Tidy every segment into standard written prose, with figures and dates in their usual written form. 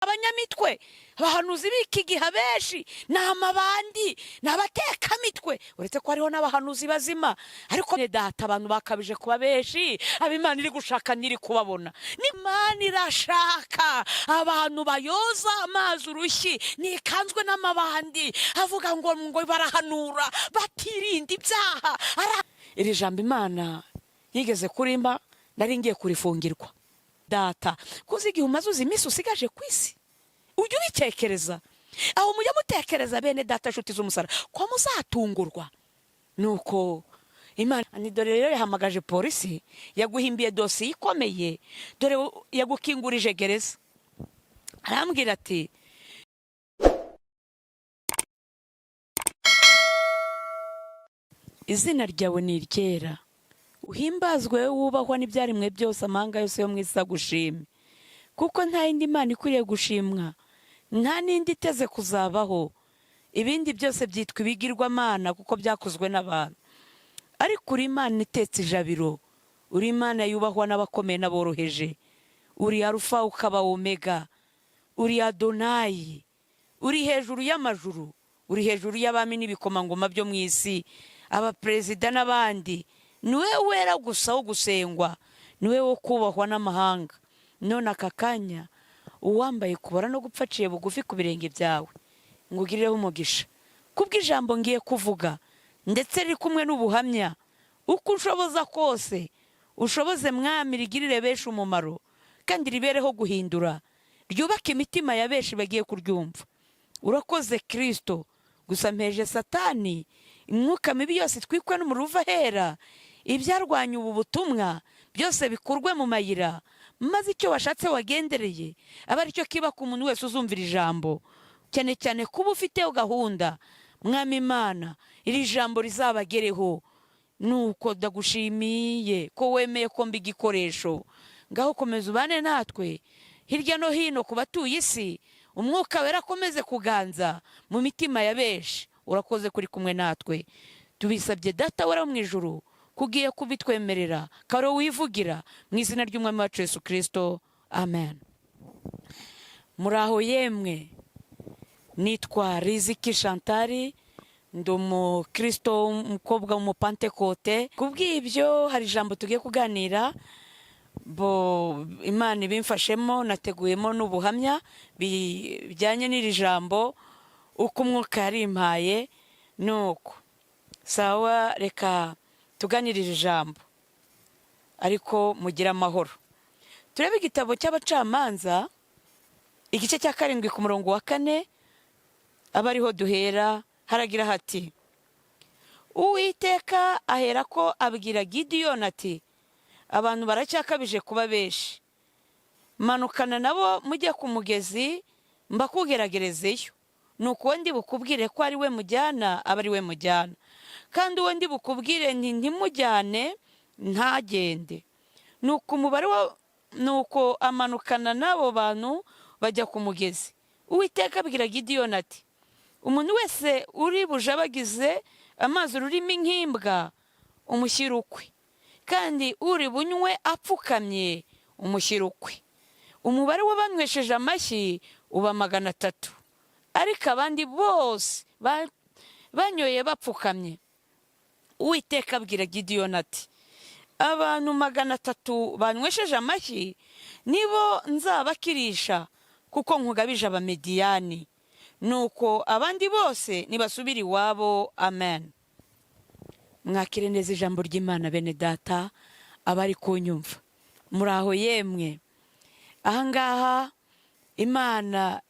abanyamitwe, abahanuzi b'iki gihe abenshi ni amabandi, ni abatekamitwe, uretse ko hariho n'abahanuzi bazima. Ariko data abantu bakabije kuba benshi, ab'Imana iri gushaka ntiri kubabona. N'Imana irashaka abantu bayoza amazi urushyi, nikanzwe n'amabandi avuga ngo barahanura batirinda ibyaha. Iri jambo Imana yigeze kurimba, nari ngiye kurifungirwa. Data kuzi igihe umaze uzi iminsi usigaje ku isi, ujye ubitekereza. Aho mujya mutekereza bene data nshuti z'umusaraba ko muzatungurwa. Nuko Imana ni dore rero yahamagaje polisi, yaguhimbiye dosiye ikomeye, dore yagukingurije gereza. Arambwira ati izina ryawe ni iryera, uhimbazwe wubahwa n'ibyaremwe byose, amahanga yose yo mu isi agushime. Kuko nta yindi Mana ikwiriye gushimwa, nta n'indi iteze kuzabaho. Ibindi byose byitwa ibigirwamana kuko byakozwe n'abantu. Ariko uri Imana itetse ijabiro, uri Imana yubahwa n'abakomeye n'aboroheje. Uri Alufa ukaba Omega, uri Adonayi, uri hejuru y'amajuru, uri hejuru y'abami n'ibikomangoma byo mu isi, abaperezida n'abandi. Niwe wera gusa wo gusengwa, niwe wo kubahwa n'amahanga. None aka kanya uwambaye kubara no gupfa aciye bugufi ku birenge byawe, ngugirireho umugisha kubw'ijambo ngiye kuvuga, ndetse riri kumwe n'ubuhamya. Uko ushoboza kose ushoboze Mwami, rigirire benshi umumaro kandi ribereho guhindura, ryubake imitima ya benshi bagiye kuryumva. Urakoze Kristo. Gusa mpeje Satani imyuka mibi yose twikwe n'umuriro uva ahera, ibyarwanya ubu butumwa byose bikurwe mu mayira, maze icyo washatse wagendereye aba aricyo kiba ku muntu wese uzumvira ijambo. Cyane cyane kuba ufiteho gahunda, Mwami Imana, iri jambo rizabagereho. Nuko ndagushimiye ko wemeye ko mba igikoresho. Ngaho komeza ubane natwe hirya no hino ku batuye isi, umwuka wera akomeze kuganza mu mitima ya benshi. Urakoze kuri kumwe natwe, tubisabye Data wera mu ijuru, kugiye kubitwemerera, karo wivugira mu izina ry'Umwami wacu Yesu Kristo, amen. Muraho yemwe, nitwa Riziki Chantal, ndi umukristo, umukobwa w'umupantekote. Kubw'ibyo hari ijambo tugiye kuganira, Imana ibimfashemo, nateguyemo n'ubuhamya bijyanye n'iri jambo uko umwuka yarimpaye. Nuko sawa, reka tuganirire ijambo, ariko mugire amahoro. Turebe igitabo cy'Abacamanza igice cya 7 ku murongo wa 4, aba ariho duhera. Haragira hati, Uwiteka ahera ko abwira Gideyoni ati, abantu baracyakabije kuba benshi, manukana nabo mujye ku mugezi mbakugeragerezeyo. Nuko uwo ndi bukubwire ko ari we mujyana aba ari we mujyana, kandi uwo ndi bukubwire ntimujyane ntagende. Nuko amanukana n'abo bantu bajya ku mugezi. Uwiteka abwira Gideyoni ati, umuntu wese uri bujabagize amazi ururimi nk'imbwa umushyire ukwe, kandi uri bunywe apfukamye umushyire ukwe. Umubare w'abanywesheje amashyi uba 300, ariko abandi bose banyoye bapfukamye. Uwiteka abwira Gideyoni ati, abantu 300 banywesheje amashyi nibo nzabakirisha, kuko nkugabije Abamediyani. Nuko abandi bose nibasubira iwabo. Amen. Mwakire neza ijambo ry'Imana bene data, abari kunyumva. Muraho yemwe. Ahangaha Imana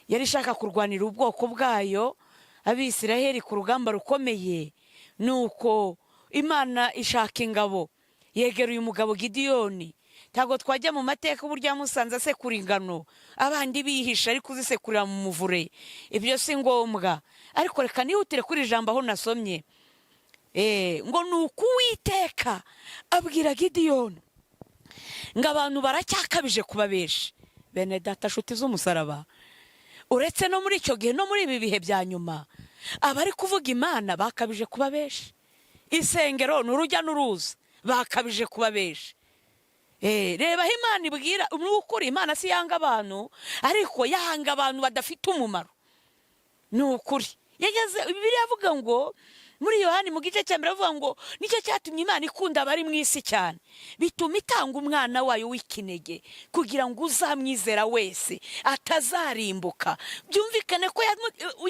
yari ishaka kurwanira ubwoko bwayo, Abisiraheli, ku rugamba rukomeye. Nuko Imana ishaka ingabo, yegera uyu mugabo Gideyoni. Ntabwo twajya mu mateka uburyo yamusanze asekura ingano, abandi bihisha ariko uzisekurira mu muvure. Ibyo si ngombwa, ariko reka nihutire kuri ijambo aho nasomye. Ngo nuko Uwiteka abwira Gideyoni ngo abantu baracyakabije kuba benshi. Bene data nshuti z'umusaraba, uretse no muri icyo gihe no muri ibi bihe bya nyuma, abari kuvuga Imana bakabije kuba benshi. Isengero n'urujya n'uruza bakabije kuba benshi. reba aho imana ibwira n'ukuri. Imana si yanga abantu, ariko yanga abantu badafite umumaro. Ni ukuri. Bibiliya avuga ngo muri Yohani mu gice cya mbere avuga ngo nicyo cyatumye Imana ikunda abari mu isi cyane, bituma itanga umwana wayo w'ikinege kugira ngo uzamwizera wese atazarimbuka. Byumvikane ko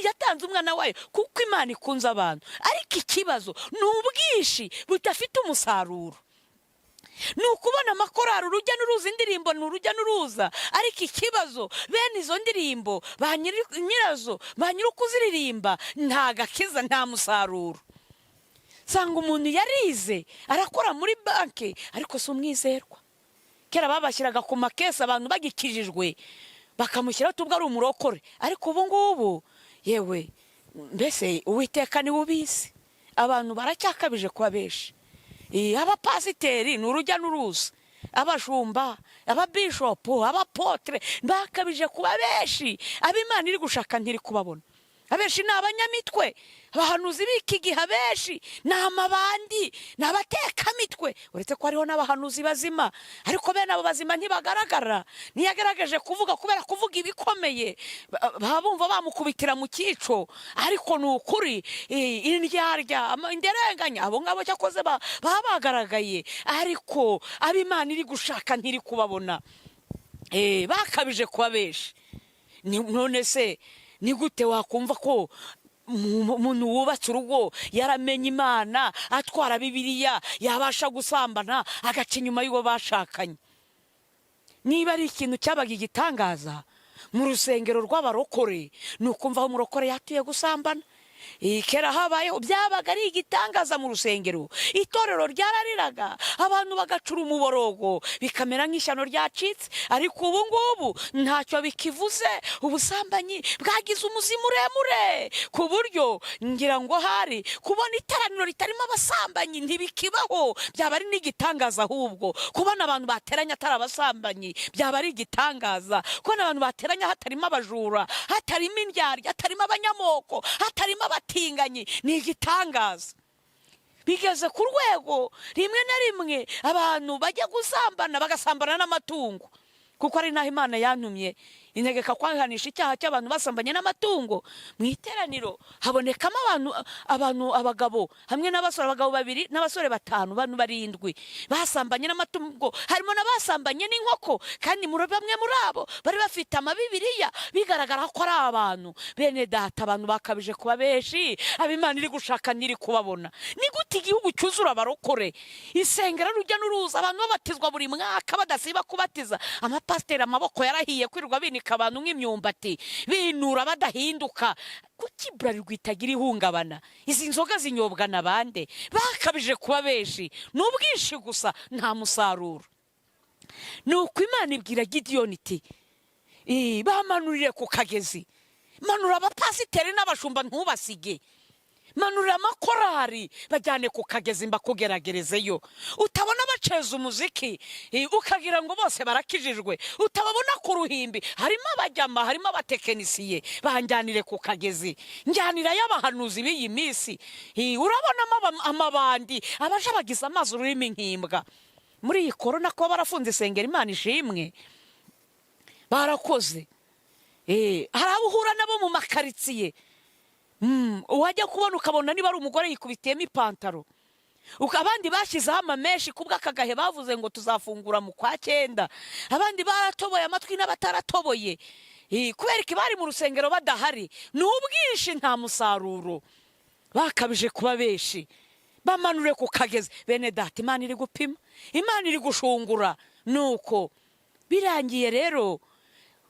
yatanze umwana wayo kuko Imana ikunze abantu, ariko ikibazo ni ubwinshi budafite umusaruro. Ni ukubona amakorari, urujya n'uruza, indirimbo ni urujya n'uruza, ariko ikibazo bene izo ndirimbo ba nyirazo, ba nyir'ukuziririmba nta gakiza, nta musaruro. Sanga umuntu yarize arakora muri banki ariko si umwizerwa. Kera babashyiraga ku makesi abantu bagikijijwe bakamushyiraho tubwo ari umurokore, ariko ubu ngubu yewe mbese Uwiteka niwe ubizi. Abantu baracyakabije kuba benshi. Abapasiteri ni urujya n'uruza, abajumba, ababishopu, abapotre bakabije kuba benshi. Ab'Imana iri gushaka ntiri kubabona. Abenshi ni abanyamitwe, abahanuzi b'iki gihe abenshi ni amabandi, ni abatekamitwe. Uretse ko hariho n'abahanuzi bazima, ariko bene abo bazima ntibagaragara. Ntiyagaragaje kuvuga kubera kuvuga ibikomeye, bumva bamukubitira mu cyico. Ariko ni ukuri, indyarya, inderenganya, abo ngabo cyakoze baba bagaragaye, ariko ab'Imana iri gushaka ntiri kubabona. Bakabije kuba benshi. None se ni gute wakumva ko umuntu wubatse urugo yaramenye Imana, atwara Bibiliya, yabasha gusambana agaca inyuma y'uwo bashakanye? Niba ari ikintu cyabaga igitangaza mu rusengero rw'abarokore, ni ukumva aho umurokore yatuye gusambana. Kera habayeho, byabaga ari igitangaza mu rusengero. Itorero ryarariraga, abantu bagacura umuborogo, bikamera nk'ishyano ryacitse. Ariko ubu ngubu ntacyo bikivuze. Ubusambanyi bwagize umuzi muremure ku buryo ngira ngo hari kubona iteraniro ritarimo abasambanyi ntibikibaho. Byaba ari n'igitangaza. Ahubwo kubona abantu bateranye atari abasambanyi byaba ari igitangaza. Kubona abantu bateranye hatarimo abajura, hatarimo indyarya, hatarimo abanyamoko, hatarimo abatinganyi, ni igitangaza. Bigeze ku rwego rimwe na rimwe abantu bajya gusambana, bagasambana n'amatungo, kuko ari naho Imana yantumye integeka kwanganisha icyaha cy'abantu basambanye n'amatungo. Mu iteraniro habonekamo abagabo hamwe n'abasore, abagabo 2 n'abasore 5, abantu 7 basambanye n'amatungo. Harimo n'abasambanye n'inkoko, kandi bamwe muri abo bari bafite amabibiliya, bigaragara ko ari abantu. Bene data, abantu bakabije kuba benshi, ab'Imana iri gushaka ntiri kubabona. Ni gute igihugu cyuzura abarokore, isengera rujya n'uruza, abantu babatizwa buri mwaka badasiba kubatiza, amapasiteri amaboko yarahiye kwirirwa binika abantu nk'imyumbati, binura badahinduka. Kuki Bralirwa itagira ihungabana? Izi nzoga zinyobwa na bande? Bakabije kuba benshi, n'ubwinshi gusa, nta musaruro. Nuko Imana ibwira Gideyoni iti, bamanurire ku kagezi, manura abapasiteri n'abashumba ntubasige, manura amakorari bajyane ku kagezi mbakugeragerezeyo. Utabona baceza umuziki ukagira ngo bose barakijijwe, utababona ku ruhimbi harimo abajyama, harimo abatekinisiye, banjyanire ku kagezi. Njyanira y'abahanuzi b'iyi minsi, urabonamo amabandi abaje bagize amazi ururimi nk'imbwa. Muri iyi korona ko barafunze isengero, Imana ishimwe, barakoze. Hari abo uhura nabo mu makaritsiye, wajya kubona ukabona niba ari umugore yikubitiyemo ipantaro. Abandi bashyizeho amameshi kubw'akagahe, bavuze ngo tuzafungura mu kwa 9. Abandi baratoboye amatwi n'abataratoboye, kubera ko bari mu rusengero badahari. Ni ubwinshi, nta musaruro. Bakabije kuba benshi, bamanure ku kagezi. Bene data, Imana iri gupima, Imana iri gushungura. Nuko birangiye rero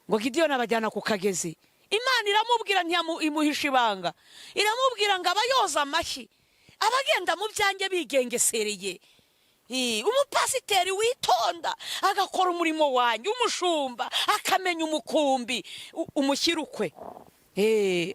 ngo Gideyoni abajyana ku kagezi. Imana iramubwira, ntiyamuhisha ibanga, iramubwira ngo abayoza amashyi, abagenda mu byanjye bigengesereye. Umupasiteri witonda agakora umurimo wanjye, umushumba akamenya umukumbi, umushyira ukwe.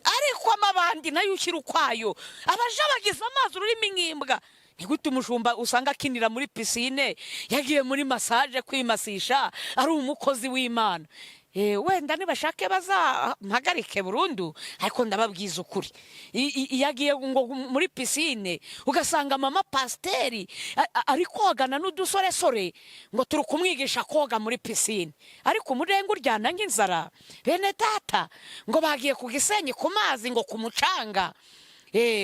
Ariko amabandi nayo ushyira ukwayo, abaje bagize amazi ururimi nk'imbwa. Ni gute umushumba usanga akinira muri pisine, yagiye muri masaje kwimasisha, ari umukozi w'Imana? wenda nibashake bazampagarike burundu, ariko ndababwiza ukuri, iyo agiye ngo muri pisine ugasanga mama pasiteri ari kogana n'udusoresore ngo turi kumwigisha koga muri pisine, ariko umurenga uryana nk'inzara. Bene data ngo bagiye ku Gisenyi ku mazi, ngo ku mucanga,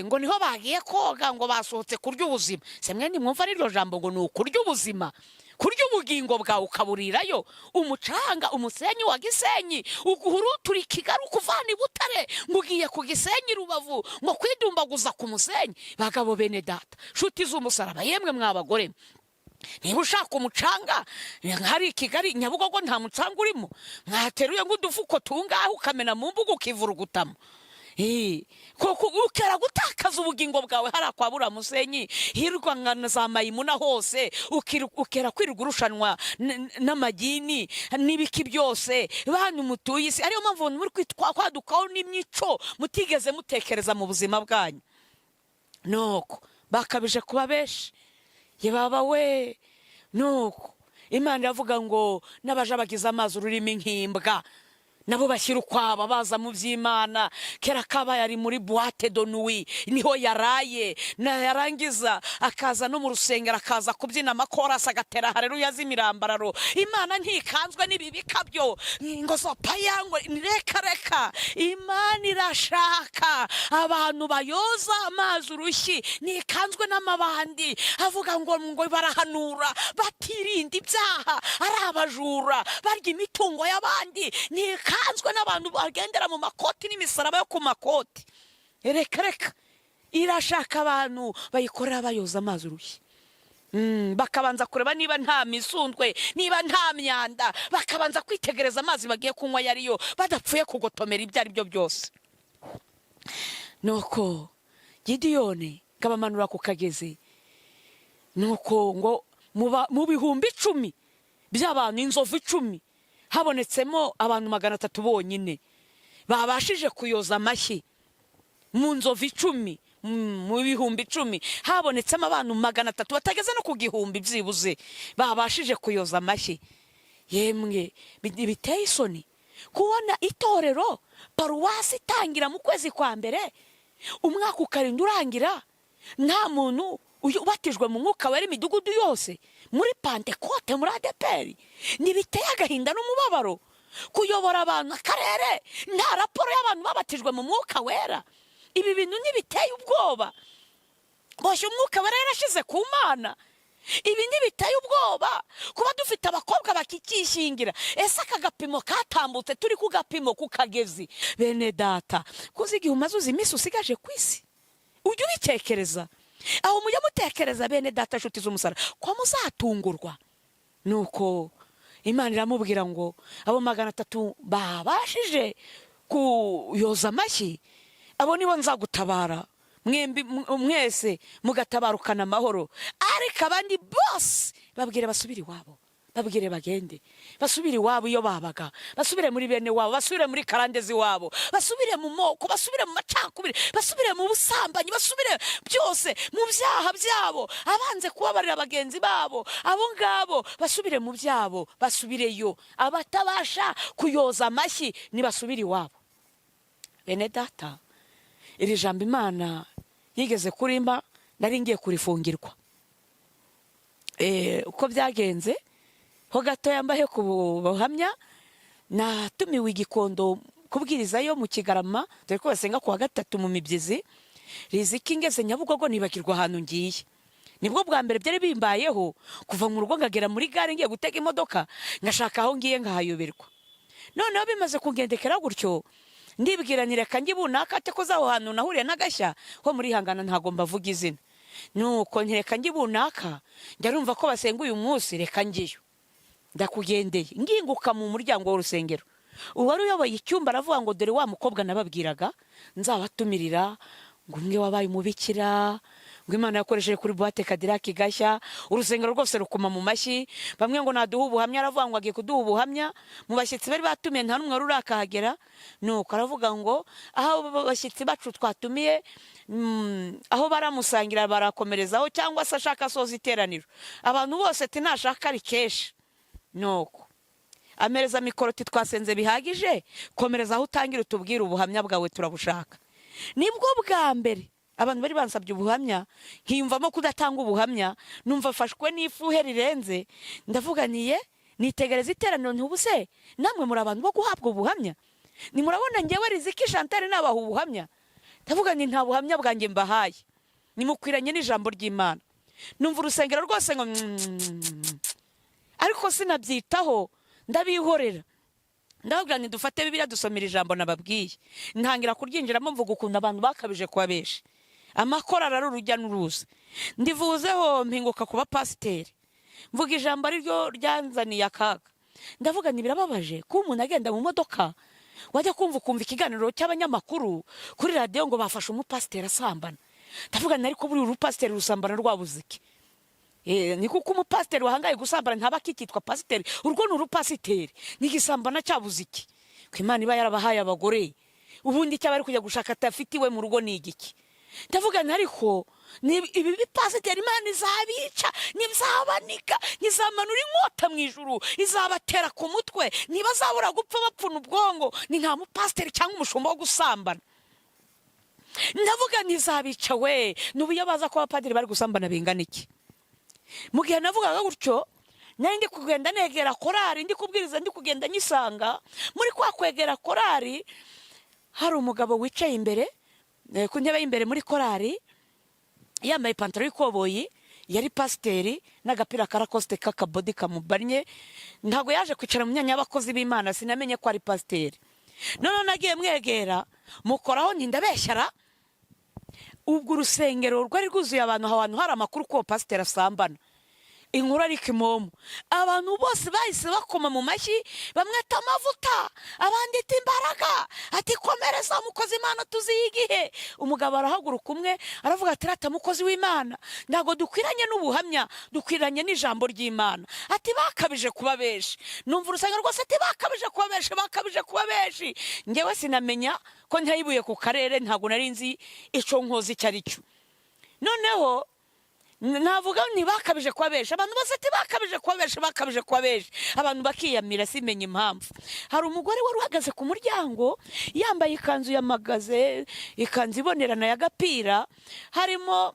ngo niho bagiye koga, ngo basohotse kurya ubuzima. Se mwene mwumva rino jambo ngo ni ukurya ubuzima, kurya ubugingo bwawe ukaburirayo umucanga, umusenyi wa Gisenyi, uguhurutura Kigali ukuvana i Butare ngo ugiye ku Gisenyi Rubavu ngo kwidumbaguza ku musenyi. Bagabo bene data, nshuti z'umusaraba, yemwe mwabagore, niba ushaka umucanga hari Kigali Nyabugogo nta mucanga urimo, mwateruye nk'udufuko tungahe ukamena mu mbuga ukivurugutamo, ukera gutakaza ubugingo bwawe hariya kwa Buramusenyi, hirwa nka za Mayimuna hose, ukera kwirirwa urushanwa n'amagini n'ibiki byose, bantu mutuye isi. Ariyo mpamvu muri kwadukaho n'imyico mutigeze mutekereza mu buzima bwanyu. Nuko bakabije kuba benshi, yebaba we. Nuko Imana iravuga ngo n'abaje bagize amazi ururimi nk'imbwa nabo bashyira ukwaba baza mu by'Imana. Kera kaba yari muri boîte de nuit, niho yaraye, yarangiza akaza no mu rusengero akaza kubyina amakorasi agatera haleluya z'imirambararo. Imana ntikanzwe n'ibibika byo ngo zopayangwe, reka Imana irashaka abantu bayoza amazi urushyi, ntikanzwe n'amabandi avuga ngo barahanura batirinda ibyaha, ari abajura barya imitungo y'abandi, ntikanzwe n'abantu bagendera mu makoti n'imisaraba yo ku makoti. Reka irashaka abantu bayikorera bayoza amazi urushyi, bakabanza kureba niba nta misundwe, niba nta myanda, bakabanza kwitegereza amazi bagiye kunywa yariyo, badapfuye kugotomera ibyo ari byo byose. Nuko Gideyoni kabamanura ku kagezi, nuko ngo mu bihumbi 10 by'abantu, inzovu 10, habonetsemo abantu 300 bonyine babashije kuyoza amashyi. Mu nzovu 10, mu bihumbi 10 habonetsemo abantu 300 batageze no ku gihumbi byibuze babashije kuyoza amashyi. Yemwe biteye isoni kubona itorero paruwasi itangira mu kwezi kwa mbere, umwaka ukarinda urangira, nta muntu ubatijwe mu mwuka wera imidugudu yose muri Pentecote, muri ADPR. Nibiteye agahinda n'umubabaro kuyobora abantu akarere nta raporo y'abantu babatijwe mu mwuka wera. Ibi bintu ntibiteye ubwoba, boshye umwuka wera yarashize ku Mana. Ibi ntibiteye ubwoba kuba dufite abakobwa bakikishingira. Ese aka gapimo katambutse turi ku gapimo ku kagezi. Bene data, kuzigihe umaze uzi iminsi usigaje ku isi, ujye ubitekereza. Aho mujya mutekereza bene data, nshuti z'umusaraba, ko muzatungurwa. Nuko Imana iramubwira ngo abo 300 babashije kuyoza amashyi, abo nibo nzagutabara, mwese mugatabarukana amahoro. Ariko abandi bose babwire basubire iwabo, babwire bagende, basubire iwabo iyo babaga, basubire muri bene wabo, basubire muri karandezi wabo, basubire mu moko, basubire mu macakubiri, basubire mu busambanyi, basubire byose mu byaha byabo, abanze kubabarira bagenzi babo, abo ngabo basubire mu byabo, basubireyo. Abatabasha kuyoza amashyi nibasubire iwabo. Bene data, iri jambo Imana yigeze kurimba, nari ngiye kurifungirwa. Uko byagenze ho gato yambaye ku buhamya, natumiwe Igikondo kubwirizayo mu Kigarama, dore ko basenga ku wa gatatu mu Mibyizi. Riziki ngeze Nyabugogo nibakirwa ahantu ngiye. Nibwo bwa mbere byari bimbayeho kuva mu rugo ngagera muri gare ngiye gutega imodoka, ngashaka aho ngiye ngahayoberwa. Noneho bimaze kugendekera gutyo, ndibwira nireka njye bunaka ate ko zaho hantu nahuriye n'agashya ho muri Hangana, ntago mbavuga izina. Nuko ntireka njye bunaka, ndarumva ko basenga uyu munsi, reka ngiyo. Ndakugendeye nginguka mu muryango w'urusengero, uwari uyoboye icyumba aravuga ngo dore wa mukobwa nababwiraga nzabatumirira, ngo umwe wabaye umubikira, ngo Imana yakoresheje kuri boîte Cadillac gashya, urusengero rwose rukuma mu mashyi. Bamwe ngo naduha ubuhamya, aravuga ngo agiye kuduha ubuhamya. Mu bashyitsi bari batumiye nta n'umwe rurakahagera. Nuko aravuga ngo aho bashyitsi bacu twatumiye, aho baramusangira barakomerezaho, cyangwa se ashaka soza iteraniro, abantu bose ati nashaka ari kesha. Nuko amereza mikoro ati twasenze bihagije, komereza aho utangira utubwire ubuhamya bwawe turabushaka. Nibwo bwa mbere abantu bari bansabye ubuhamya, nkiyumvamo kudatanga ubuhamya, numva fashwe n'ifuhe rirenze, ndavuganiye nitegereza iteraniro ntubuse namwe muri abantu bo guhabwa ubuhamya, ni murabona ngewe Riziki Chantal nabaha ubuhamya, ndavuga nta buhamya bwanjye mbahaye, nimukwiranye n'ijambo ry'Imana. Numva urusengero rwose ngo ariko sinabyitaho, ndabihorera. Ndavuga dufate Bibiliya dusomera ijambo nababwiye, ntangira kuryinjiramo mvuga ukuntu abantu bakabije kuba benshi, amakorari ari urujya n'uruza. Ndivuzeho mpinguka kuba pasiteri, mvuga ijambo ari ryo ryanzaniye akaga. Ndavuga birababaje ko umuntu agenda mu modoka wajya kumva ikiganiro cy'abanyamakuru kuri radiyo ngo bafashe umupasiteri asambana. Ndavuga ariko buri urupasiteri rusambana rwabuze iki? Ni kuko umupasiteri wahangaye gusambana ntaba akitwa pasiteri, urwo ni urupasiteri, n'igisambana cyabuze iki? Ko Imana iba yarabahaye abagore, ubundi cyaba ari kujya gushaka atafitiwe mu rugo ni igiki? Ndavuga ariko ibi bipasiteri Imana izabica, ntizabanika, ntizamanura inkota mu ijuru, izabatera ku mutwe, ntibazabura gupfa bapfuna ubwongo, ni nta mupasiteri cyangwa umushumba wo gusambana. Ndavuga ntizabica we, n'ubuyo baza ko abapadiri bari gusambana bingana iki? Mu gihe navugaga gutyo, nari ndi kugenda negera korari, ndi kubwiriza, ndi kugenda nyisanga muri kwa kwegera korari hari umugabo wicaye imbere ku ntebe y'imbere muri korari, yambaye ipantaro y'ikoboyi, yari pasiteri n'agapira karakosite k'akabodi kamubanye. Ntabwo yaje kwicara mu myanya y'abakozi b'Imana, sinamenye ko ari pasiteri. None nagiye mwegera mukoraho ndabeshyara. Ubwo urusengero rwari rwuzuye abantu, ahantu hari amakuru ko pasiteri asambana, inkuru ari kimomo. Abantu bose bahise bakoma mu mashyi, bamwita amavuta, abandi ati imbaraga, ati komereza umukozi Imana tuziyigihe. Umugabo arahaguruka umwe aravuga ati rata mukozi w'Imana, ntago dukwiranye n'ubuhamya, dukwiranye n'ijambo ry'Imana. Ati bakabije kuba benshi. Numva urusengero rwose ati bakabije kuba benshi, bakabije kuba benshi. Ngewe sinamenya ko ntayibuye ku karere, ntago nari nzi ico nkozi cyari cyo. Noneho navuga bakabije kuba benshi, abantu bose ati bakabije kuba benshi, bakabije kuba benshi, abantu bakiyamira simenye impamvu. Hari umugore wari uhagaze ku muryango yambaye ikanzu yamagaze, ikanzu ibonerana y'agapira, harimo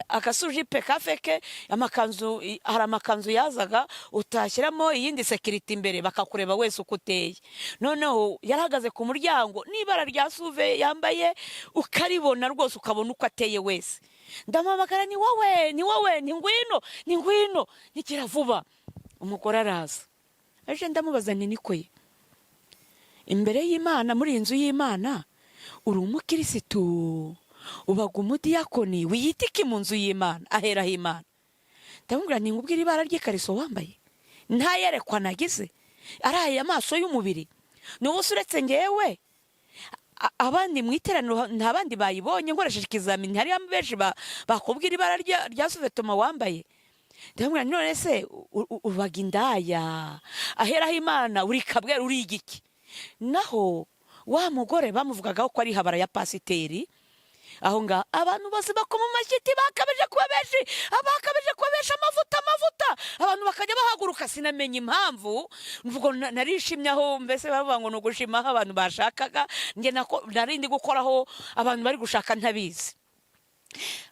akasujipe kafeke, amakanzu, hari amakanzu yazaga utashyiramo iyindi sekiriti imbere bakakureba wese uko uteye. Noneho yarahagaze ku muryango n'ibara rya suve yambaye ukaribona rwose, ukabona uko ateye wese. Ndamamagara, ni wowe, ni wowe, ni ngwino, ni ngwino, ntigira vuba. Umugore araza, aje ndamubaza niko ye, imbere y'Imana muri inzu y'Imana uri umukirisitu, ubaga umudiyakoni, wiyita iki mu nzu y'Imana? Aheraho Imana. Ndamubwira ngubwira ibara ry'ikariso wambaye, nta yerekwa nagize, araye amaso y'umubiri, n'ubusa uretse ngewe abandi mu iteraniro nta bandi bayibonye, nkoresheje ikizamini hari benshi bakubwira ibara rya suvetoma wambaye. Ndamubwira none se ubaga indaya, aheraho Imana uri kabwera, uri igiki? Naho wa mugore bamuvugagaho ko ari habara ya pasiteri, aho nga abantu bose bakoma amashyi bakabije kuba benshi, abakabije kuba benshi, amavuta, amavuta, abantu bakajya bahaguruka, sinamenye impamvu. Mvugo narishimye aho, mbese bavuga ngo nugushima aho abantu bashakaga, nge narindi gukoraho abantu bari gushaka ntabizi.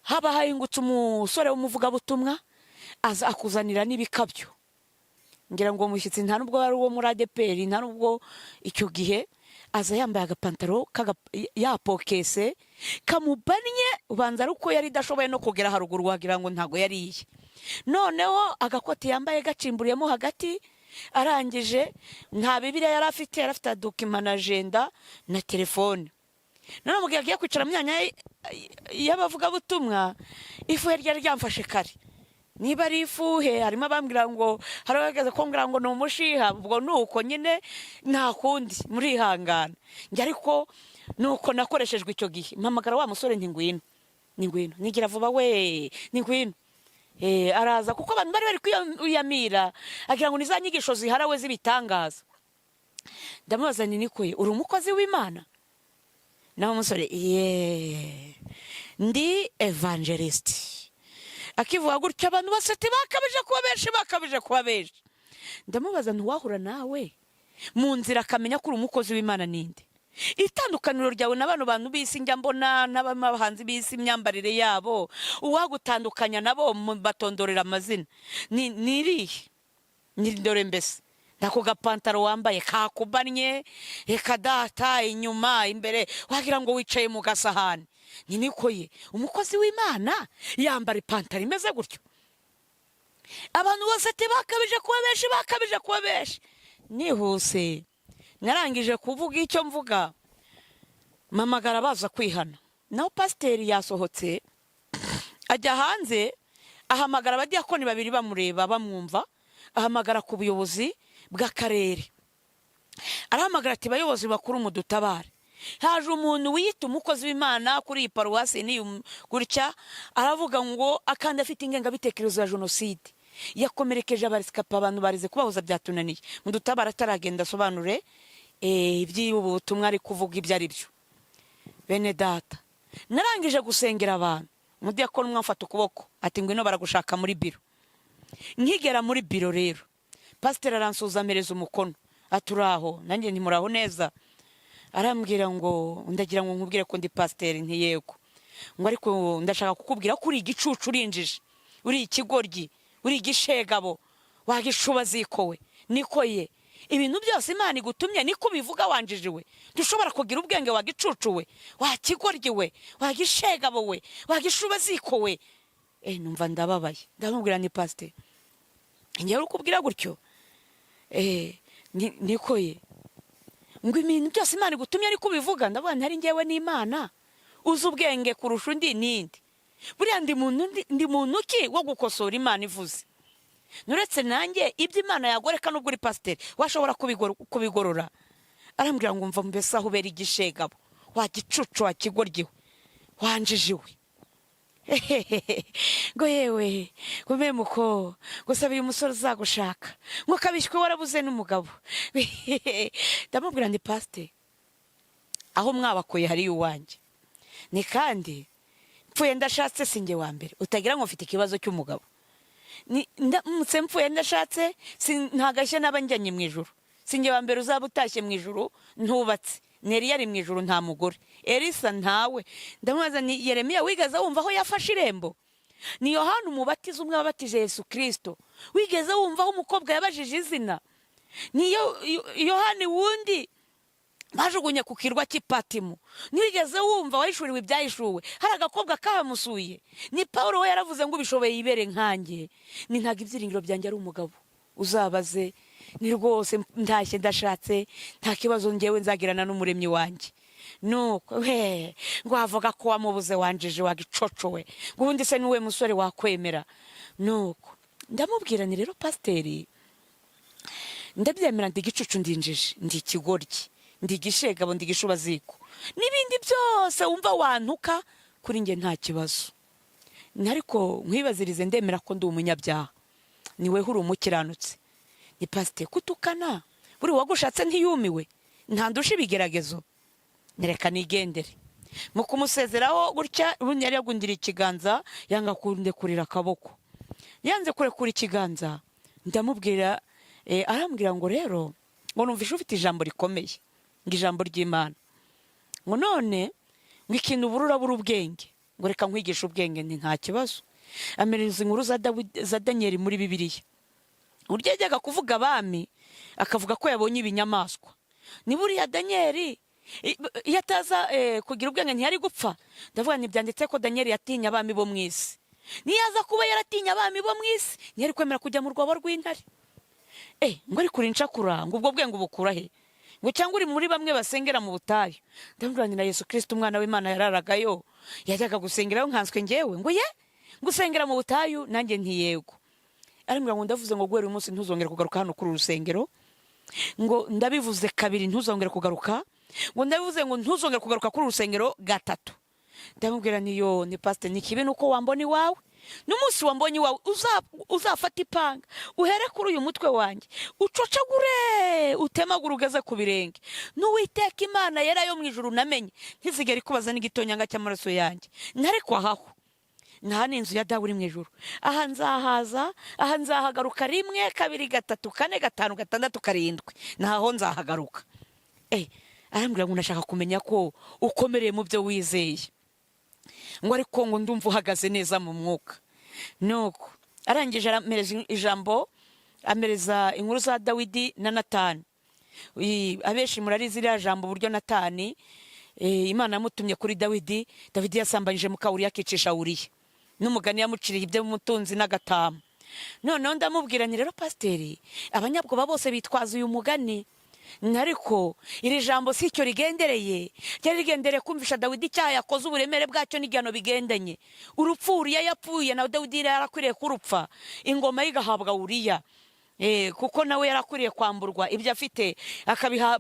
Haba hahingutse umusore w'umuvugabutumwa aza akuzanira n'ibikabyo, ngira ngo umushyitsi nta nubwo wari uwo muri ADPR, nta nubwo icyo gihe. Aza yambaye agapantaro yapokese kamubanye, ubanza ari uko yari idashoboye no kugera haruguru, wagira ngo ntago yariye. Noneho agakoti yambaye gacimburiyemo hagati, arangije nta Bibiliya yari afite, yari afite dokima na agenda na telefone. None mu gihe agiye kwicara mu myanya y'abavugabutumwa, ifuhe ryari ryamfashe kare. Niba ari ifuhe, harimo abambwira ngo hari abageze kumbwira ngo ni umushiha, ubwo nuko nyine nta kundi murihangana. Njye ariko nuko nakoreshejwe icyo gihe, mpamagara wa musore nti ngwino, ni ngwino, nigira vuba we, ni ngwino. Araza kuko abantu bari kwiyamira, agira ngo ni za nyigisho ziharawe z'ibitangaza. Ndamubaza niko ye, uri umukozi w'Imana? Naho umusore ndi evangelist. Akivuga gutyo abantu bose ati bakabije kuba benshi, bakabije kuba benshi. ndamubaza ntiwahura nawe mu nzira akamenya ko uri umukozi w'Imana ninde? Itandukaniro ryawe na bano bantu b'isi njya mbona n'abahanzi b'isi imyambarire yabo, uwagutandukanya nabo batondorera amazina nirihe? Dore mbese ndako gapantaro wambaye kakubanye, reka data inyuma imbere wagira ngo wicaye mu gasahani. Niko ye umukozi w'Imana yambara ipantaro imeze gutyo? Abantu bose ati bakabije kuba benshi. Nihuse narangije kuvuga icyo mvuga, mamagara baza kwihana. Naho pasiteri yasohotse ajya hanze, ahamagara abadiyakoni babiri bamureba bamwumva, ahamagara ku buyobozi bw'akarere, arahamagara ati bayobozi bakuru mudutabare, haje umuntu wiyita umukozi w'Imana kuri iyi paruwasi ni gutya, aravuga ngo akandi afite ingengabitekerezo ya jenoside, yakomerekeje abarisikapi, abantu barize kubahuza byatunaniye, mudutabara ataragenda asobanure iby'ubutumwa ari kuvuga ibyo ari byo. Bene data, narangije gusengera abantu, umudiyakoni umwe amfata ukuboko ati ngwino baragushaka muri biro. Nkigera muri biro rero pasiteri aransuza amereza umukono, aturaho nanjye ntimuraho neza, arambwira ngo ndagira ngo nkubwire ko ndi pasiteri. Ntiyego, ngo ariko ndashaka kukubwira ko uri igicucu, urinjije, uri ikigoryi, uri igishegabo, wagishuba zikowe. Niko ye ibintu byose Imana igutumye niko bivuga, wanjijiwe, dushobora kugira ubwenge, wagicucuwe, wakigoryi we, wagishegabo we, wagishuba zikowe. Numva ndababaye, ndamubwira ni pasiteri, ngiye ukubwira gutyo? Niko ye ngo ibintu byose Imana igutumye ariko bivuga. Ndavuga ntari ngewe n'Imana uzi ubwenge kurusha undi nindi? Buriya ndi muntu ki wo gukosora Imana ivuze? Nuretse nanjye ibyo Imana yagoreka nubwo uri pasiteri washobora kubigorora. Arambwira ngo mva mbese aho ubera igishegabo, wagicucu, wakigoryiwe, wanjijiwe. Ngo yewe muko gusabiye umusore uzagushaka, ngo kabishywe warabuze n'umugabo. Ndamubwira ndi pasiteri, aho mwabakuye hari iwanjye, ni kandi mpfuye ndashatse sinjye wa mbere utagira ngo mfite ikibazo cy'umugabo. Ndamutse mpfuye ndashatse ntagashye n'abanjyanye mu ijuru, sinjye wa mbere uzaba utashye mu ijuru ntubatse. Neri yari mu ijuru nta mugore, Elisa ntawe. Ndamubaza ni Yeremiya wigeze wumva aho yafashe irembo? Ni Yohana umubatiza umwe wabatije Yesu Kristo, wigeze wumva aho umukobwa yabajije izina? Ni Yohani wundi bajugunye ku kirwa cy'Ipatimu, nigeze wumva wahishuriwe ibyahishuwe, hari agakobwa kahamusuye? Ni Paulo we yaravuze ngo ubishoboye yibere nkanjye. Ni ntago ibyiringiro byanjye ari umugabo, uzabaze. Ni rwose ntashye ndashatse nta kibazo ngewe nzagirana n'umuremyi wanjye. Nuko ngo avuga ko wamubuze wanjije, wagicocowe, ngo ubundi se niwe musore wakwemera? Nuko ndamubwira ni rero pasiteri, ndabyemera ndi igicucu, ndinjije, ndi ikigoryi, ndi igishegabo, ndi igishuba ziko, n'ibindi byose wumva wantuka, kuri njye nta kibazo. Ariko nkwibazirize ndemera ko ndi umunyabyaha, niwe uri umukiranutse. Ni pasiteri kutukana, buri wagushatse ntiyumiwe, ntandusha ibigeragezo, nereka nigendere. Mu kumusezeraho gutya ubundi yari yagundira ikiganza, yanga kundekurira akaboko. Yanze kurekura ikiganza, ndamubwira arambwira ngo rero ngo numvishe ufite ijambo rikomeye, ngo ijambo ry'Imana, ngo none ngo ikintu uburura buri ubwenge, ngo reka nkwigisha ubwenge. Ni nta kibazo. Amereza inkuru za Danieli muri Bibiliya. Urya yajyaga kuvuga abami akavuga ko yabonye ibinyamaswa. Ni buriya Danieli iyo ataza kugira ubwenge ntiyari gupfa. Ndavuga ntibyanditse ko Danieli yatinya abami bo mu isi. Niyaza kuba yaratinya abami bo mu isi ntiyari kwemera kujya mu rwobo rw'intare. Ngo ari kuri ncakura, ngo ubwo bwenge ubukura he? Ngo cyangwa uri muri bamwe basengera mu butayu? Ndamubwira na Yesu Kristo umwana w'Imana yararagayo, yajyaga gusengerayo nkanswe ngewe, ngo ye gusengera mu butayu? Nanjye ntiyego. Arambwira ngo ndavuze ngo guhera uyu munsi ntuzongere kugaruka hano kuri urusengero, ngo ndabivuze kabiri ntuzongere kugaruka, ngo ndabivuze ngo ntuzongere kugaruka kuri urusengero gatatu. Ndamubwira niyo ni pasiteri, ni kibi nuko wambona iwawe, n'umunsi wambonye iwawe uzafata ipanga uhere kuri uyu mutwe wanjye, ucocagure utemagura ugeze ku birenge. N'Uwiteka Imana yera yo mu ijuru namenye ntizigere ikubaza n'igitonyanga cy'amaraso yanjye. Ntariko ahaho nta n'inzu ya dawe uri mu ijuru, aha nzahaza, aha nzahagaruka rimwe kabiri gatatu kane gatanu gatandatu karindwi, ntaho nzahagaruka. Arambwira ngo ndashaka kumenya ko ukomereye mu byo wizeye, ngo ariko ngo ndumva uhagaze neza mu mwuka. Nuko arangije amereza ijambo, amereza inkuru za Dawidi na Natani. Abenshi murarizi iriya jambo uburyo Natani Imana yamutumye kuri Dawidi. Dawidi yasambanyije muka Uriya akicisha Uriya, n'umugani yamuciriye ibyo mutunzi n'agatama. Noneho ndamubwira nti rero pasiteri, abanyabwoba bose bitwaza uyu mugani, ariko iri jambo si icyo rigendereye. Ryari rigendereye kumvisha Dawidi icyaha yakoze, uburemere bwacyo n'igihano bigendanye. Urupfu Uriya yapfuye, na Dawidi yarakwiriye kurupfa, ingoma igahabwa Uriya, kuko nawe yarakwiriye kwamburwa ibyo afite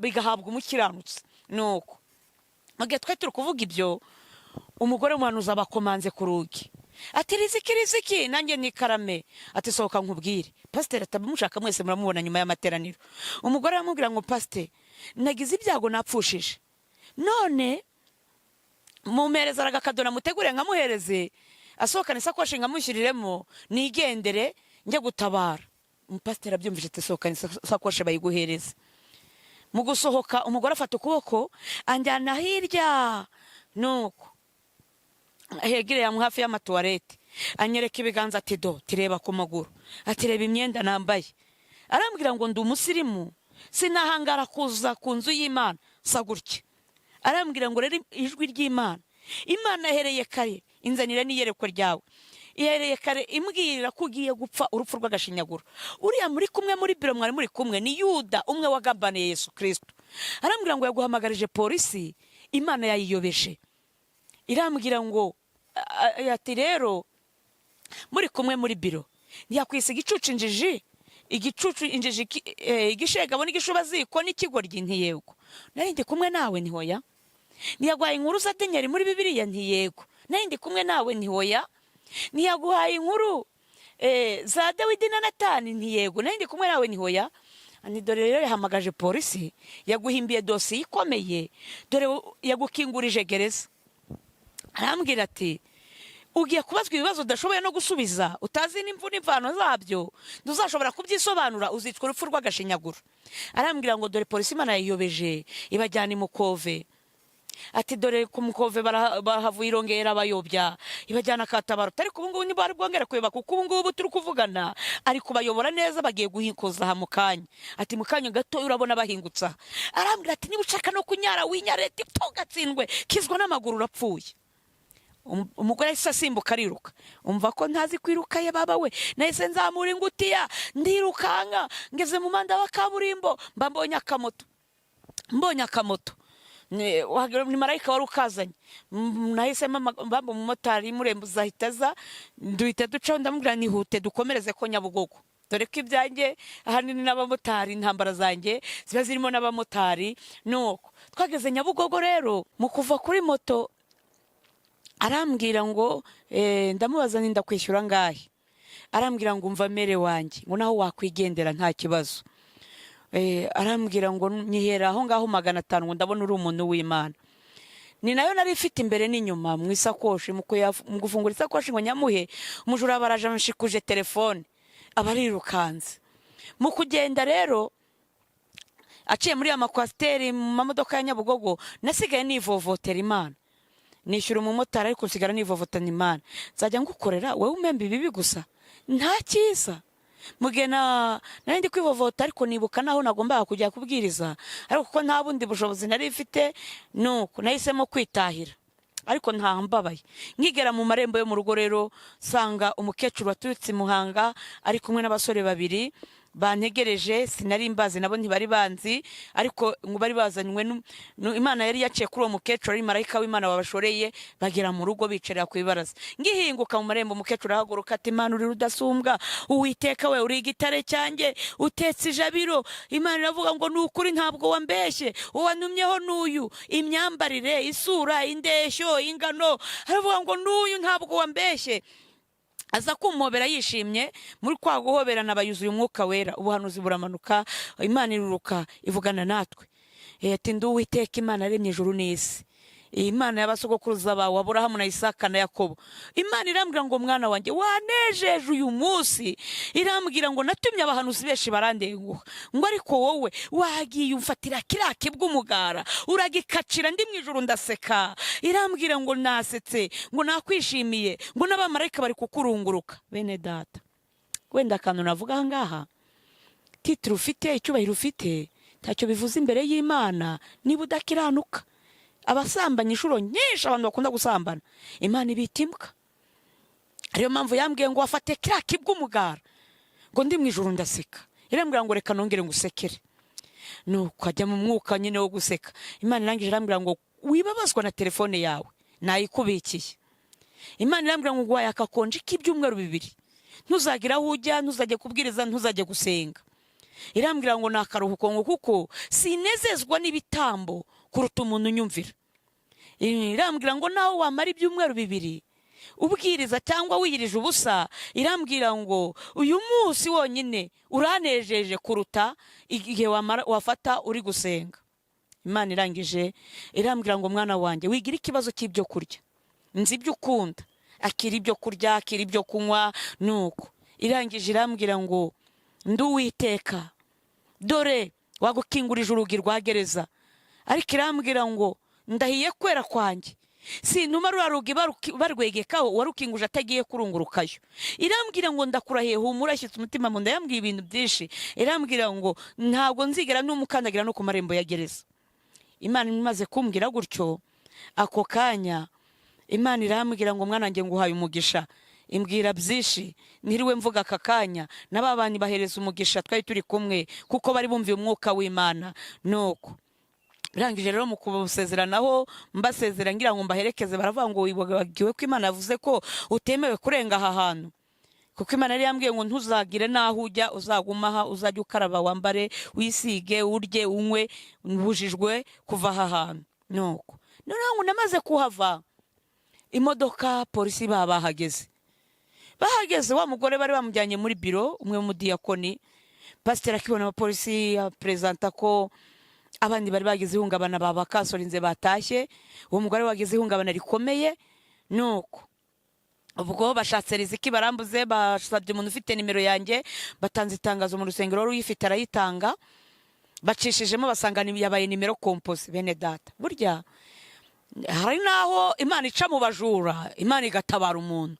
bigahabwa umukiranutsi. Nuko mu gihe twari turi kuvuga ibyo, umugore w'umuhanuzi abakomanze ku rugi, ati riziki, nanjye ni Karame, ati sohoka nkubwire. Pasiteri atamushaka mwese muramubona nyuma y'amateraniro. Umugore aramubwira ngo pasiteri, nagize ibyago napfushije, none mumpereza agakado namutegure nkamuhereze, asohokane isakoshi nkamushyiriremo, nigendere njye gutabara. Pasiteri abyumvise ati sohokane isakoshi bayiguhereze. Mu gusohoka umugore afata ukuboko anjyana hirya, nuko hegereye hafi y'amatuwarete, anyereka ibiganza ati do tireba ku maguru, ati reba imyenda nambaye. Arambwira ngo ndi umusirimu, sinahangara kuza ku nzu y'Imana sa gutya. Arambwira ngo rero ijwi ry'Imana, Imana yahereye kare inzanira n'iyerekwa ryawe, ihereye kare imbwirira ko ugiye gupfa urupfu rw'agashinyaguro. Uriya muri kumwe muri biro mwari muri kumwe ni Yuda, umwe wagambaniye Yesu Kristo. Arambwira ngo yaguhamagarije polisi, Imana yayiyobeje. Irambwira ngo ati rero muri kumwe muri biro ntiyakwisa igicucu injiji, igicucu injiji igishegabo n'igishubaziko n'ikigoryi. Ntiyego nari ndi kumwe nawe, ntihoya. Ntiyaguhaye inkuru za Danieli muri Bibiliya, ntiyego nari ndi kumwe nawe, ntihoya. Ntiyaguhaye inkuru za Dawidi na Natani, ntiyego nari ndi kumwe nawe, ntihoya. Ani dore rero yahamagaje polisi, yaguhimbiye dosiye ikomeye, dore yagukingurije gereza. Arambwira ati ugiye kubazwa ibibazo udashoboye no gusubiza, utazi n'imvu n'imvano zabyo, ntuzashobora kubyisobanura, uzicwa urupfu rw'agashinyaguro. Arambwira ngo dore polisi Imana yayiyobeje ibajyana imukove. Ati dore ku mukove bahavuye irongera abayobya ibajyana Katabaro. Ariko ubu ngubu ntibari bwongera kureba, kuko ubu ngubu turi kuvugana ari kubayobora neza, bagiye guhikoza aha mu kanya. Ati mu kanya gato urabona bahingutsa. Arambwira ati niba ushaka no kunyara winyarete tugatsindwe, kizwa n'amaguru urapfuye. Umugore yahise asimbuka ariruka. Umva ko ntazi kwiruka ye baba we, nahise nzamura ingutiya ndirukanka, ngeze mu manda wa kaburimbo mba mbonye akamoto. Ni marayika wari ukazanye. Nahise mbamba umumotari murembuza ahita aza, duhita ducaho, ndamubwira nihute dukomereze ko Nyabugogo, dore ko ibyanjye ahanini n'abamotari, intambara zanjye ziba zirimo n'abamotari. Nuko twageze Nyabugogo rero, mu kuva kuri moto arambwira ngo ndamubaza nti ndakwishyura ngahe. Arambwira ngo umva mere wanjye, ngo naho wakwigendera nta kibazo. Arambwira ngo nyihera aho ngaho 500, ngo ndabona uri umuntu w'Imana. Ni nayo nari ifite imbere n'inyuma mu isakoshi, mu gufungura isakoshi ngo nyamuhe, umujura baraje anshikuje telefone, abarirukanze. Mu kugenda rero aciye muri amakwasiteri mu mamodoka ya Nyabugogo, nasigaye nivovotera Imana. Nishyura umumotari ariko nsigara nivovotana Imana. Nzajya ngukorera wowe umembe ibibi gusa, nta cyiza. Mugena nari ndi kwivovota, ariko nibuka naho nagombaga kujya kubwiriza, ariko kuko nta bundi bushobozi nari mfite, nuko nahisemo kwitahira. Ariko nta mbabaye. Nkigera mu marembo yo mu rugo rero, sanga umukecuru waturutse Muhanga ari kumwe n'abasore 2 bantegereje. Sinari mbazi, nabo ntibari banzi, ariko ngo bari bazanywe Imana yari yaciye kuri uwo mukecuru, ari marayika w'Imana wabashoreye. Bagera mu rugo bicarira ku ibaraza. Ngihinguka mu marembo, umukecuru ahaguruka ati Imana uri rudasumbwa, Uwiteka we uri igitare cyanjye, utetse ijabiro. Imana iravuga ngo nukuri ntabwo wambeshye, uwantumyeho n'uyu, imyambarire, isura, indeshyo, ingano. Aravuga ngo n'uyu ntabwo wambeshye. Aza kumobera yishimye, muri kwa guhoberana bayuzuye umwuka wera, ubuhanuzi buramanuka, Imana iruruka ivugana natwe. Ati ndi Uwiteka Imana yaremye ijuru n'isi. Imana y'abasogokuruza bawe Aburahamu na Isaka na Yakobo. Imana irambwira ngo mwana wanjye wanejeje uyu munsi, irambwira ngo natumye abahanuzi benshi barandenguha, ngo ariko wowe wagiye umfatira kiriya kibw'umugara uragikacira, ndi mu ijuru ndaseka. Irambwira ngo nasetse, ngo nakwishimiye, ngo n'abamarayika bari kukurunguruka. Bene data, wenda akantu navuga aha ngaha, titire ufite, icyubahiro ufite, ntacyo bivuze imbere y'Imana niba udakiranuka. Abasambanya inshuro nyinshi, abantu bakunda gusambana, Imana ibita imbwa. Ariyo mpamvu yambwiye ngo wafate kiriya kibw'umugara, ngo ndi mu ijuru ndaseka. Irambwira ngo reka nongere ngusekere. Nuko ajya mu mwuka nyine wo guseka. Imana irangije irambwira ngo wibabazwa na telefone yawe, nayikubikiye. Imana irambwira ngo guhaye akakonje k'ibyumweru 2, ntuzagira aho ujya, ntuzajye kubwiriza, ntuzajye gusenga. Irambwira ngo nakaruhuko, ngo kuko sinezezwa n'ibitambo kuruta umuntu unyumvira. Irambwira ngo nawe wamara ibyumweru 2 ubwiriza cyangwa wiyirije ubusa, irambwira ngo uyu munsi wonyine uranejeje kuruta igihe wafata uri gusenga. Imana irangije irambwira ngo mwana wanjye wigira ikibazo cy'ibyo kurya, nzi ibyo ukunda, akira ibyo kurya, akira ibyo kunywa. Nuko irangije irambwira ngo nduwiteka, dore wagukingurije urugi rwa gereza. Ariko irambwira ngo ndahiye kwera kwanjye sintuma rura rugi barwegekaho warukinguje atagiye kurungurukayo. Irambwira ngo ndakurahiye, humura, shyitse umutima mu nda. Yambwiye ibintu byinshi. Irambwira ngo ntabwo nzigera n'umukandagira no ku marembo ya gereza. Imana imaze kumbwira gutyo, ako kanya Imana irambwira ngo mwana wanjye nguhaye umugisha. Imbwira byinshi niriwe mvuga aka kanya, n'ababani bahereza umugisha twari turi kumwe, kuko bari bumviye umwuka w'Imana. Nuko birangije rero mu kubusezeranaho mbasezera ngira ngo mbaherekeze, baravuga ngo wibagiwe ko Imana yavuze ko utemewe kurenga aha hantu. Kuko Imana yari yambwiye ngo ntuzagire naho ujya, uzaguma aha, uzajya ukaraba, wambare, wisige, urye, unywe, ubujijwe kuva aha hantu. Nuko noneho ngo namaze kuhava, imodoka polisi bahageze. Wa mugore bari bamujyanye muri biro, umwe mu diyakoni. Pasiteri akibona abapolisi yapresenta ko abandi bari bagize ihungabana, bakasorinze batashye. Uwo mugore wagize ihungabana rikomeye. Nuko ubwo bashatse riziki barambuze, basabye umuntu ufite nimero yanjye, batanze itangazo mu rusengero, uyifite arayitanga. Bacishijemo basanga yabaye nimero compose. Bene data, burya hari naho Imana ica mu bajura, Imana igatabara umuntu.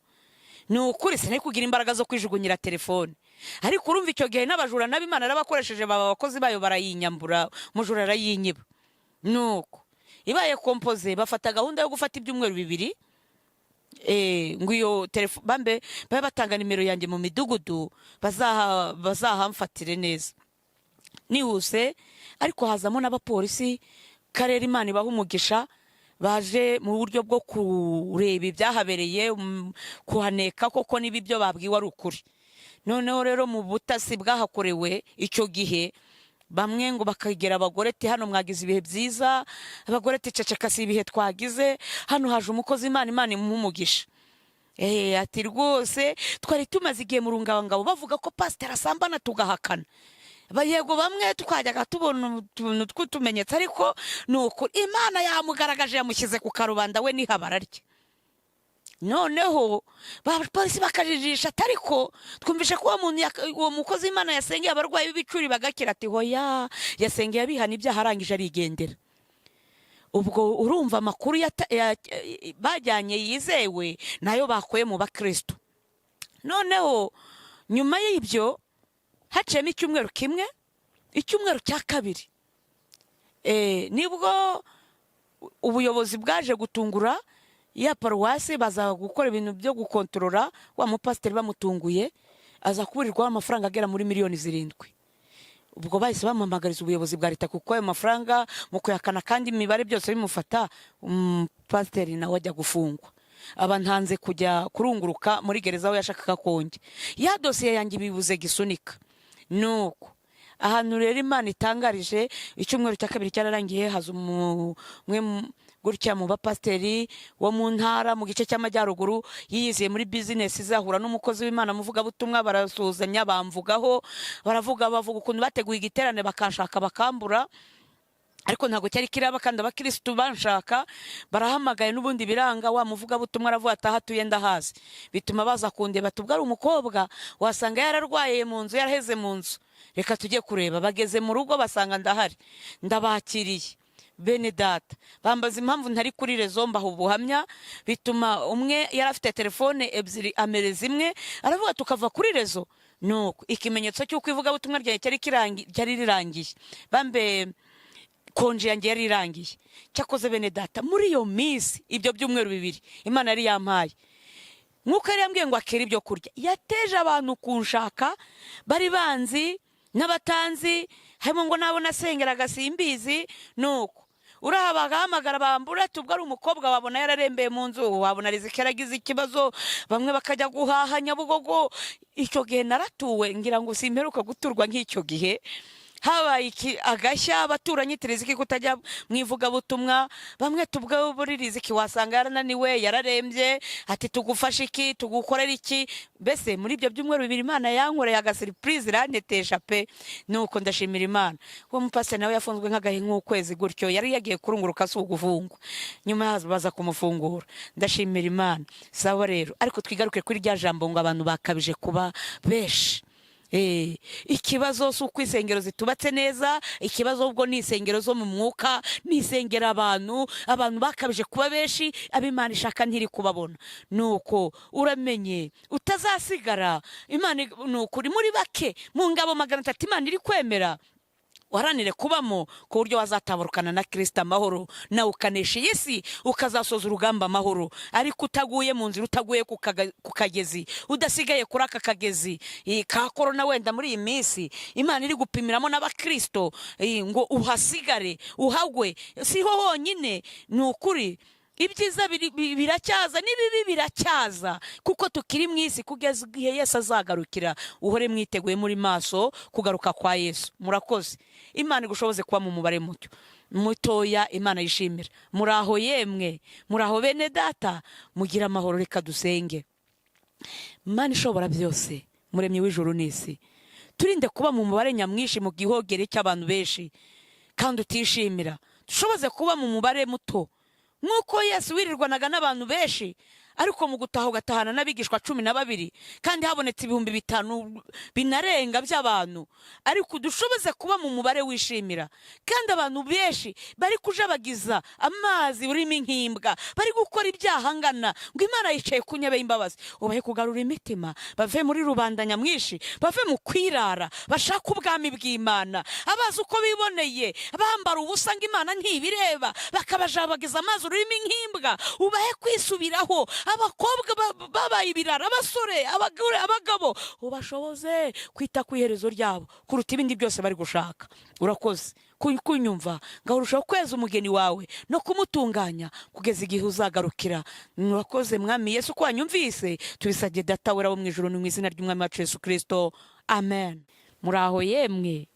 Ni ukuri sinari kugira imbaraga zo kwijugunyira telefone, ariko urumva icyo gihe n'abajura n'Imana arabakoresheje, baba abakozi bayo barayinyambura, mujura arayinyiba. Nuko ibaye compose, bafata gahunda yo gufata ibyumweru 2, ngo iyo telefone bambe batanga nimero yanjye mu midugudu, bazahamfatire neza nihuse. Ariko hazamo n'abapolisi karere, Imana ibaha umugisha, baje mu buryo bwo kureba ibyahabereye, kuhaneka koko niba ibyo babwiwe ari ukuri. Noneho rero mu butasi bwahakorewe icyo gihe, bamwe ngo bakagera abagore ati hano mwagize ibihe byiza, abagore ati ceceka si ibihe twagize, hano haje umukozi Imana, Imana imuha umugisha. Ati rwose twari tumaze igihe mu rungabangabo bavuga ko pasiteri asambana tugahakana. Yego bamwe twajyaga tubona utuntu tw'utumenyetso, ariko nuko Imana yamugaragaje, yamushyize ku karubanda, we nihabara rye. Noneho polisi bakajijisha, ariko twumvishe ko uwo mukozi Imana yasengeye abarwayi b'ibicuri bagakira. Ati hoya, yasengeye abihana ibyaha arangije arigendera. Ubwo urumva amakuru bajyanye yizewe nayo bakuye mu bakristo. Noneho nyuma y'ibyo haciyemo icyumweru kimwe, icyumweru cya kabiri, nibwo ubuyobozi bwaje gutungura ya paruwasi, baza gukora ibintu byo gukontorora wa mupasiteri. Bamutunguye aza kuburirwaho amafaranga agera muri miliyoni 7. Ubwo bahise bamuhamagariza ubuyobozi bwa leta, kuko ayo mafaranga mu kuyakana kandi imibare byose bimufata, pasiteri nawe ajya gufungwa. Aba ntanze kujya kurunguruka muri gereza aho yashakaga konge. Ya dosiye yanjye bibuze gisunika. Nuko ahantu rero Imana itangarije, icyumweru cya kabiri cyararangiye, haza umwe gutya mu bapasiteri wo mu ntara mu gice cy'amajyaruguru, yiyiziye muri business, izahura n'umukozi w'Imana muvuga butumwa, barasuzanya, bamvugaho, bavuga ukuntu bateguye igiterane, bakanshaka bakambura. ariko ntabwo cyari kiraba, kandi abakirisitu banshaka barahamagaye n'ubundi biranga. Wa muvugabutumwa aravuga ati aha atuye ndahazi, bituma baza kundeba, tubwo ari umukobwa wasanga yararwaye mu nzu, yaraheze mu nzu, reka tujye kureba. Bageze mu rugo basanga ndahari, ndabakiriye. Bene data bambaza impamvu ntari kuri rezo, mbaha ubuhamya, bituma umwe yari afite telefone ebyiri amereza imwe, aravuga tukava kuri rezo. Nuko ikimenyetso cy'uko ivugabutumwa ryanjye cyari rirangiye, bambe konje yanjye yari irangiye. Cyakoze bene data, muri iyo minsi, ibyo byumweru 2 Imana yari yampaye, nk'uko yari yambwiye ngo akera ibyo kurya, yateje abantu kunshaka, bari banzi n'abatanzi, harimo ngo nabo nasengeraga simbizi. Nuko uraba bagahamagara bambura, tubwo ari umukobwa wabona yararembeye mu nzu, wabona riziki yaragize ikibazo, bamwe bakajya guhaha Nyabugogo. Icyo gihe naratuwe, ngira ngo simperuka guturwa nk'icyo gihe. Habaye agashya, abaturanyi riziki kutajya mwivuga butumwa, bamwe tubwo buri riziki wasanga yarananiwe, yararembye, ati tugufasha iki, tugukorera iki. Bese muri ibyo byumweru 2 Imana yankoreye agasurprise iranetesha pe. Nuko ndashimira Imana. Uwo mupasiteri nawe yafunzwe nk'agahe nk'ukwezi gutyo, yari yagiye kurunguruka si ugufungwa, nyuma baza kumufungura. Ndashimira Imana. Sawa rero, ariko twigaruke kuri rya jambo ngo abantu bakabije kuba benshi. Ikibazo si uko insengero zitubatse neza, ikibazo ubwo ni insengero zo mu mwuka, ni insengero abantu bakabije kuba benshi, ab'Imana ishaka ntiri kubabona. Nuko uramenye utazasigara. Imana nukuri muri bake mu ngabo 300 Imana iri kwemera, waranire kubamo ku buryo wazataburukana na Kristo amahoro, nawe ukanesha iyi si, ukazasoza urugamba amahoro. Ariko utaguye mu nzira, utaguye ku kagezi, udasigaye kuri aka kagezi ka korona, wenda muri iyi minsi Imana iri gupimiramo n'abakristo ngo uhasigare uhagwe. Siho honyine, ni ukuri ibyiza biracyaza, n'ibibi biracyaza, kuko tukiri mu isi kugeza igihe Yesu azagarukira. Uhore mwiteguye muri maso kugaruka kwa Yesu. Murakoze. Imana igushoboze kuba mu mubare mutoya, Imana yishimira. Muraho yemwe, muraho bene data, mugira amahoro. Reka dusenge. Imana ishobora byose, muremyi w'ijuru n'isi, turinde kuba mu mubare nyamwinshi mu gihogere cy'abantu benshi kandi utishimira. Dushoboze kuba mu mubare muto, nk'uko Yesu wirirwanaga n'abantu benshi, ariko mu gutaha ugatahana n'abigishwa 12, kandi habonetse 5,000 binarenga by'abantu. Ariko dushoboze kuba mu mubare wishimira, kandi abantu benshi bari kujabagiza amazi urimo inkimbwa, bari gukora ibyaha ngana, ngo Imana yicaye ku ntebe y'imbabazi. Ubahe kugarura imitima, bave muri rubanda nyamwinshi, bave mu kwirara, bashaka ubwami bw'Imana, abazi uko biboneye, bambara ubusa ngo Imana ntibireba, bakabajabagiza amazi urimo inkimbwa. Ubahe kwisubiraho, abakobwa babaye ibirara, abasore, abagore, abagabo, ubashoboze kwita ku iherezo ryabo kuruta ibindi byose bari gushaka. Urakoze kunyumva, ngaho urushaho kweza umugeni wawe no kumutunganya kugeza igihe uzagarukira. Urakoze Mwami Yesu ko wanyumvise, tubisabye Data wera wo mu ijuru, mu izina ry'Umwami wacu Yesu Kristo, amen. Muraho yemwe.